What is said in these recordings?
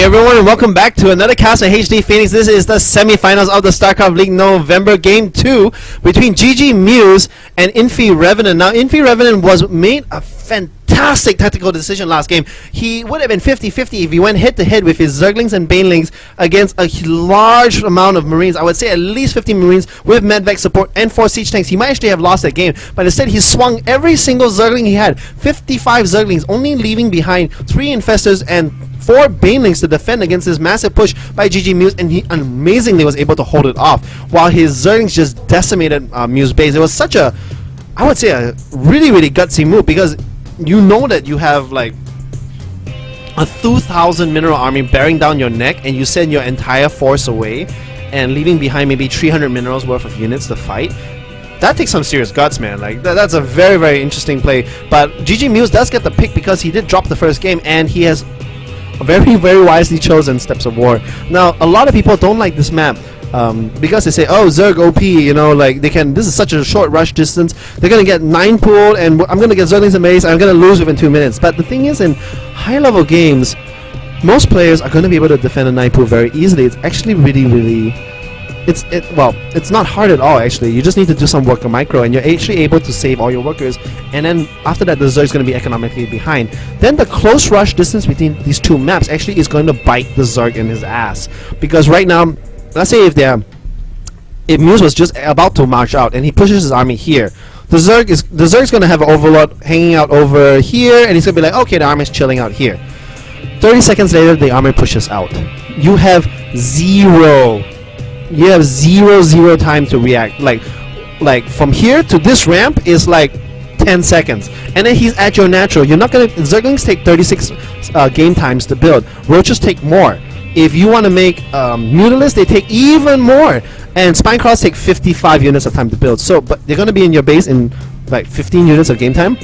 Hey everyone, and welcome back to another cast of HD Phoenix. This is the semifinals of the StarCraft League November Game 2 between GGmuse and inFiRevenant. Now, inFiRevenant was made a fantastic tactical decision last game. He would have been 50-50 if he went head-to-head with his Zerglings and Banelings against a large amount of Marines. I would say at least 50 Marines with Medvac support and 4 Siege Tanks. He might actually have lost that game, but instead he swung every single Zergling he had. 55 Zerglings, only leaving behind 3 Infestors and 4 Banelings to defend against this massive push by GGmuse, and he amazingly was able to hold it off while his Zerglings just decimated Muse base. It was such a, I would say, a really gutsy move, because you know that you have like a 2,000 mineral army bearing down your neck, and you send your entire force away and leaving behind maybe 300 minerals worth of units to fight. That takes some serious guts, man. Like that's a very interesting play. But GGmuse does get the pick because he did drop the first game, and he has very wisely chosen Steps of War. Now, a lot of people don't like this map because they say, oh, Zerg OP, you know, like they can, this is such a short rush distance, they're gonna get 9 pool and I'm gonna get Zerglings and base, I'm gonna lose within 2 minutes. But the thing is, in high level games, most players are gonna be able to defend a 9 pool very easily. It's actually really it's not hard at all. Actually, you just need to do some worker micro, and you're actually able to save all your workers. And then after that, the Zerg is going to be economically behind. Then the close rush distance between these two maps actually is going to bite the Zerg in his ass, because right now, let's say if Muse was just about to march out and he pushes his army here, the Zerg is going to have an Overlord hanging out over here, and he's going to be like, okay, the army is chilling out here. 30 seconds later, the army pushes out. You have zero time to react. Like from here to this ramp is like 10 seconds, and then he's at your natural. You're not gonna, Zerglings take 36 game times to build. Roaches take more. If you want to make Mutalisks, they take even more, and Spineclaws take 55 units of time to build. So, but they're gonna be in your base in like 15 units of game time.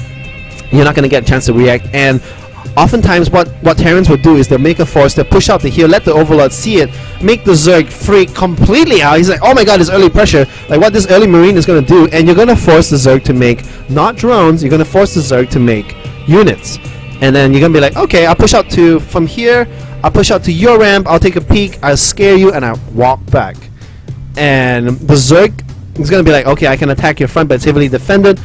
You're not gonna get a chance to react. And oftentimes what Terrans would do is they'll make a force, they'll push out to here, let the Overlord see it, make the Zerg freak completely out. He's like, oh my god, this early pressure, like what this early Marine is going to do, and you're going to force the Zerg to make, not drones, you're going to force the Zerg to make units. And then you're going to be like, okay, I'll push out to, from here, I'll push out to your ramp, I'll take a peek, I'll scare you, and I'll walk back. And the Zerg is going to be like, okay, I can attack your front, but it's heavily defended,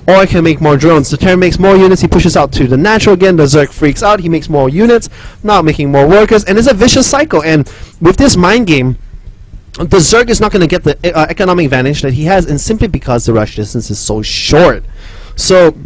or I can make more drones. The Terran makes more units, he pushes out to the natural again, the Zerg freaks out, he makes more units, now making more workers, and it's a vicious cycle. And with this mind game, the Zerg is not going to get the economic advantage that he has, and simply because the rush distance is so short. So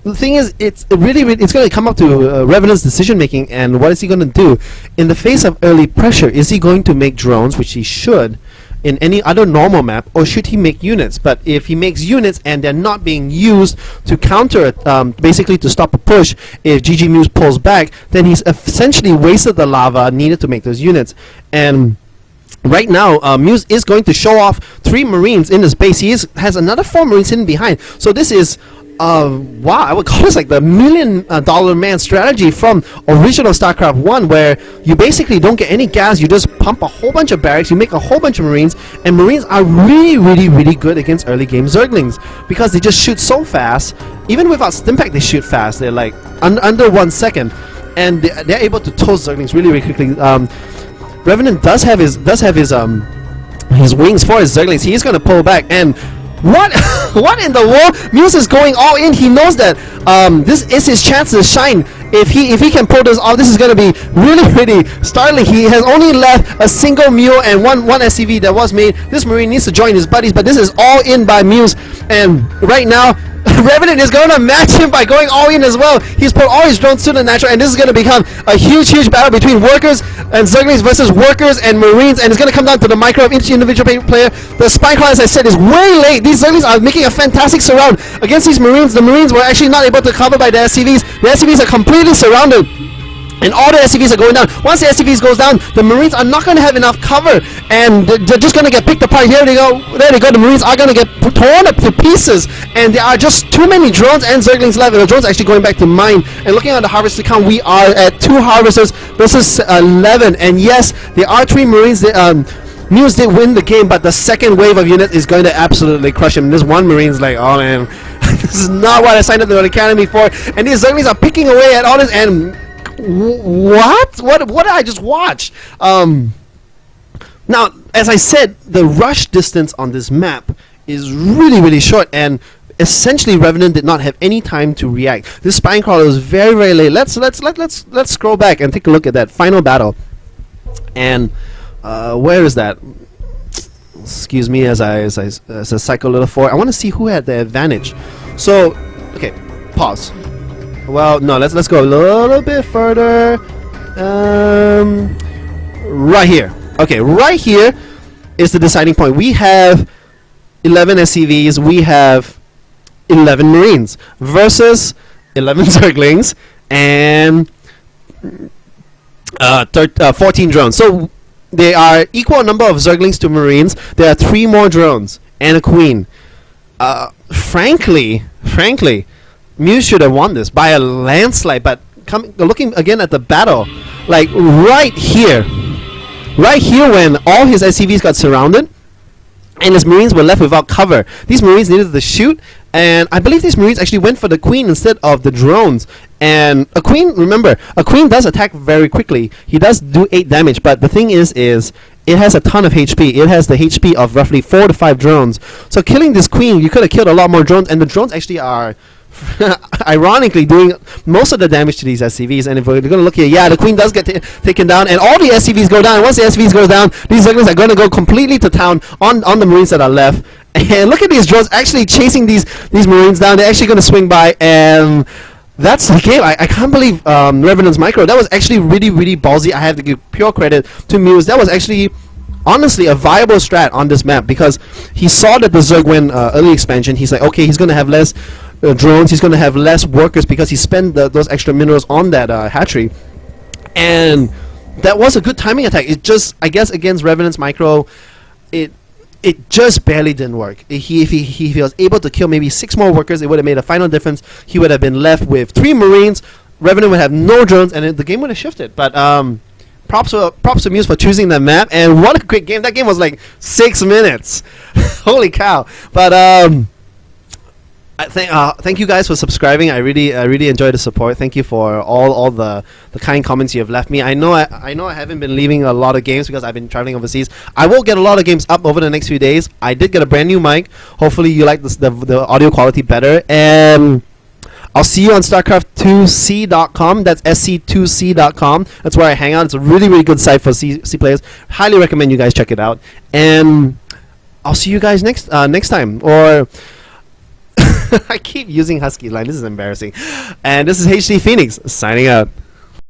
the thing is, it's going to come up to Revenant's decision making, and what is he going to do? In the face of early pressure, is he going to make drones, which he should, in any other normal map, or should he make units? But if he makes units and they're not being used to counter it, basically to stop a push, if GGmuse pulls back, then he's essentially wasted the lava needed to make those units. And right now, Muse is going to show off 3 Marines in his base. He has another 4 Marines hidden behind. So this is wow, I would call this like the $1 million man strategy from original StarCraft 1, where you basically don't get any gas, you just pump a whole bunch of barracks, you make a whole bunch of Marines, and Marines are really good against early game Zerglings, because they just shoot so fast. Even without Stimpack, they shoot fast. They're like under 1 second, and they're able to toast Zerglings really quickly. Revenant does have his wings for his Zerglings. He's going to pull back, and what in the world? Muse is going all in. He knows that this is his chance to shine. If he can pull this off, this is going to be really startling. He has only left a single Mule and one SCV that was made. This Marine needs to join his buddies, but this is all in by Muse, and right now Revenant is going to match him by going all in as well. He's put all his drones to the natural, and this is going to become a huge battle between workers and Zerglings versus workers and Marines, and it's going to come down to the micro of each individual player. The Spineclaw, as I said, is way late. These Zerglings are making a fantastic surround against these Marines. The Marines were actually not able to cover by the SCVs. The SCVs are completely surrounded, and all the SCVs are going down. Once the SCVs goes down, the Marines are not going to have enough cover, and they're just going to get picked apart. Here they go. There they go. The Marines are going to get torn up to pieces, and there are just too many drones and Zerglings left. And the drones actually going back to mine. And looking at the harvester count, we are at 2 harvesters versus 11. And yes, there are 3 Marines. Muse did win the game, but the second wave of units is going to absolutely crush him. This one Marine's like, oh man, this is not what I signed up to the academy for. And these Zerglings are picking away at all this, and What? What did I just watch? Now, as I said, the rush distance on this map is really short, and essentially Revenant did not have any time to react. This spine crawler was very late. Let's scroll back and take a look at that final battle. And where is that? Excuse me as I cycle a little forward. I want to see who had the advantage. So, okay, pause. Well, no, let's go a little bit further. Right here. Okay, right here is the deciding point. We have 11 SCVs. We have 11 Marines versus 11 Zerglings and 14 drones. So they are equal number of Zerglings to Marines. There are 3 more drones and a Queen. Frankly, Muse should have won this by a landslide. But looking again at the battle, like right here when all his SCVs got surrounded and his Marines were left without cover, these Marines needed to shoot, and I believe these Marines actually went for the Queen instead of the drones. And a Queen, remember, a Queen does attack very quickly. He does do 8 damage, but the thing is it has a ton of HP. It has the HP of roughly 4 to 5 drones. So killing this Queen, you could have killed a lot more drones, and the drones actually are ironically doing most of the damage to these SCVs. And if we're going to look here, yeah, the Queen does get taken down, and all the SCVs go down. And once the SCVs go down, these Zerglings are going to go completely to town on the Marines that are left. And look at these drones actually chasing these Marines down. They're actually going to swing by, and that's the game. I can't believe Revenant's micro. That was actually really ballsy. I have to give pure credit to Muse. That was actually honestly a viable strat on this map, because he saw that the Zerg went early expansion. He's like, okay, he's going to have less drones, he's going to have less workers because he spent those extra minerals on that hatchery. And that was a good timing attack. It just, I guess, against Revenant's micro, it just barely didn't work. If he was able to kill maybe 6 more workers, it would have made a final difference. He would have been left with 3 Marines. Revenant would have no drones, and the game would have shifted. But props to Muse for choosing the map, and what a quick game. That game was like 6 minutes. Holy cow. But thank you guys for subscribing. I really enjoy the support. Thank you for all the kind comments you have left me. I know I haven't been leaving a lot of games because I've been traveling overseas. I will get a lot of games up over the next few days. I did get a brand new mic. Hopefully you like the audio quality better. And I'll see you on StarCraft2C.com. That's SC2C.com. That's where I hang out. It's a really good site for C players. Highly recommend you guys check it out. And I'll see you guys next time. Or I keep using Husky line. This is embarrassing. And this is HD Phoenix signing out.